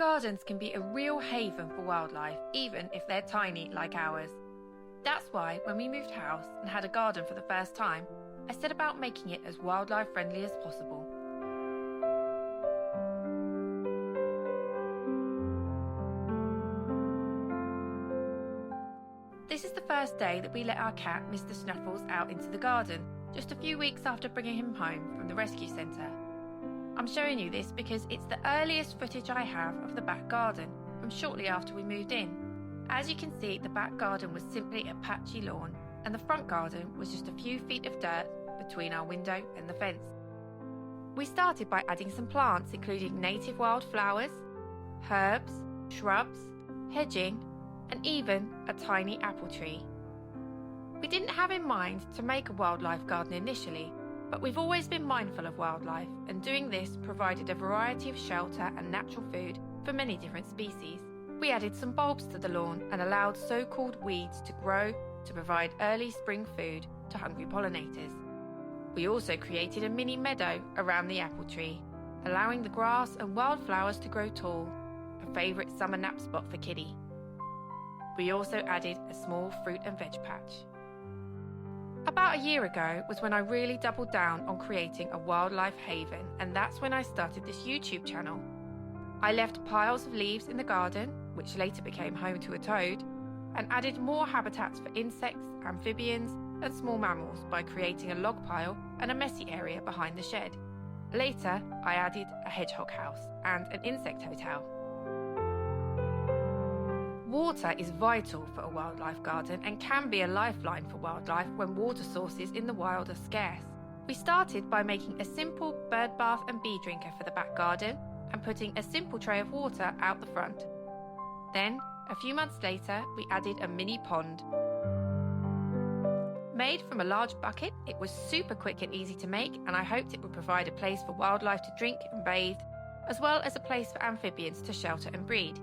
Gardens can be a real haven for wildlife, even if they're tiny like ours. That's why when we moved house and had a garden for the first time, I set about making it as wildlife friendly as possible. This is the first day that we let our cat, Mr. Shnuffles, out into the garden, just a few weeks after bringing him home from the rescue centre. I'm showing you this because it's the earliest footage I have of the back garden, from shortly after we moved in. As you can see, the back garden was simply a patchy lawn, and the front garden was just a few feet of dirt between our window and the fence. We started by adding some plants, including native wildflowers, herbs, shrubs, hedging, and even a tiny apple tree. We didn't have in mind to make a wildlife garden initially, but we've always been mindful of wildlife, and doing this provided a variety of shelter and natural food for many different species. We added some bulbs to the lawn and allowed so-called weeds to grow to provide early spring food to hungry pollinators. We also created a mini meadow around the apple tree, allowing the grass and wildflowers to grow tall, a favourite summer nap spot for Kitty. We also added a small fruit and veg patch. About a year ago was when I really doubled down on creating a wildlife haven, and that's when I started this YouTube channel. I left piles of leaves in the garden, which later became home to a toad, and added more habitats for insects, amphibians, and small mammals by creating a log pile and a messy area behind the shed. Later, I added a hedgehog house and an insect hotel. Water is vital for a wildlife garden and can be a lifeline for wildlife when water sources in the wild are scarce. We started by making a simple bird bath and bee drinker for the back garden and putting a simple tray of water out the front. Then, a few months later, we added a mini pond. Made from a large bucket, it was super quick and easy to make, and I hoped it would provide a place for wildlife to drink and bathe, as well as a place for amphibians to shelter and breed.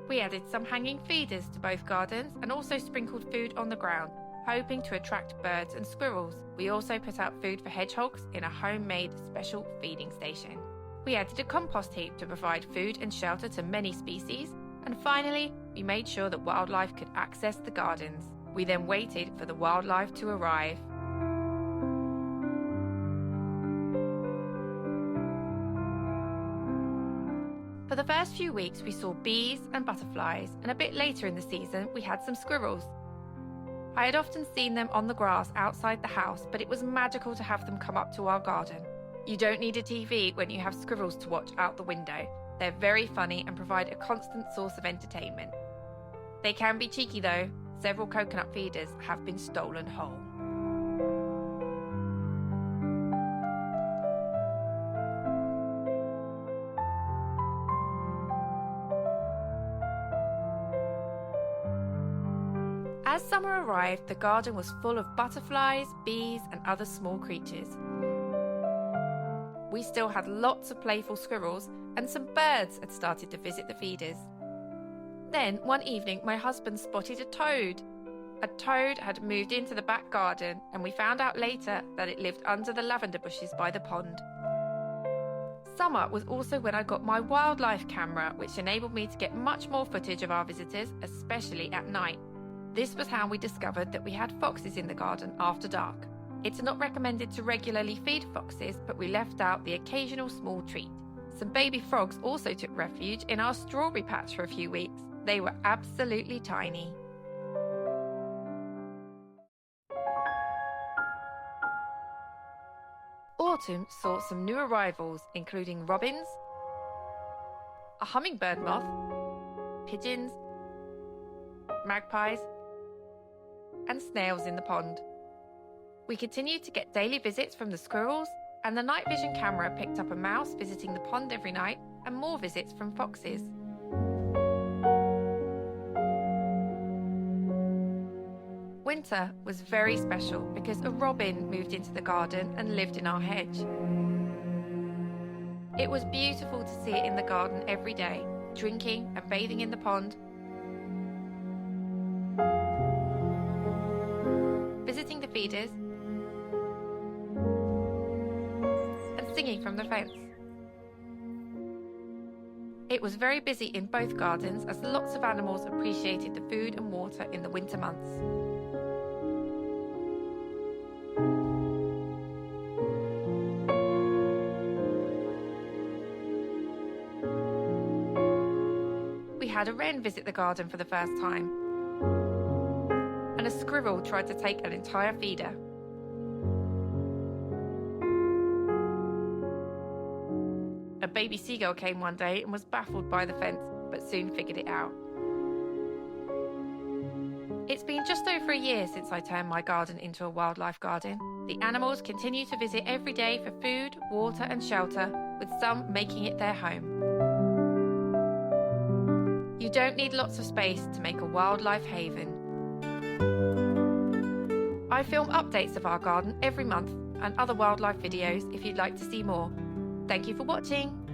We added some hanging feeders to both gardens and also sprinkled food on the ground, hoping to attract birds and squirrels. We also put out food for hedgehogs in a homemade special feeding station. We added a compost heap to provide food and shelter to many species, and finally, we made sure that wildlife could access the gardens. We then waited for the wildlife to arrive. For the first few weeks, we saw bees and butterflies, and a bit later in the season, we had some squirrels. I had often seen them on the grass outside the house, but it was magical to have them come up to our garden. You don't need a TV when you have squirrels to watch out the window. They're very funny and provide a constant source of entertainment. They can be cheeky though. Several coconut feeders have been stolen whole. As summer arrived, the garden was full of butterflies, bees, and other small creatures. We still had lots of playful squirrels, and some birds had started to visit the feeders. Then, one evening, my husband spotted a toad. A toad had moved into the back garden, and we found out later that it lived under the lavender bushes by the pond. Summer was also when I got my wildlife camera, which enabled me to get much more footage of our visitors, especially at night. This was how we discovered that we had foxes in the garden after dark. It's not recommended to regularly feed foxes, but we left out the occasional small treat. Some baby frogs also took refuge in our strawberry patch for a few weeks. They were absolutely tiny. Autumn saw some new arrivals, including robins, a hummingbird moth, pigeons, magpies, and snails in the pond. We continued to get daily visits from the squirrels, and the night vision camera picked up a mouse visiting the pond every night and more visits from foxes. Winter was very special because a robin moved into the garden and lived in our hedge. It was beautiful to see it in the garden every day, drinking and bathing in the pond, visiting the feeders, and singing from the fence. It was very busy in both gardens as lots of animals appreciated the food and water in the winter months. We had a wren visit the garden for the first time, and a squirrel tried to take an entire feeder. A baby seagull came one day and was baffled by the fence, but soon figured it out. It's been just over a year since I turned my garden into a wildlife garden. The animals continue to visit every day for food, water and shelter, with some making it their home. You don't need lots of space to make a wildlife haven. I film updates of our garden every month and other wildlife videos if you'd like to see more. Thank you for watching.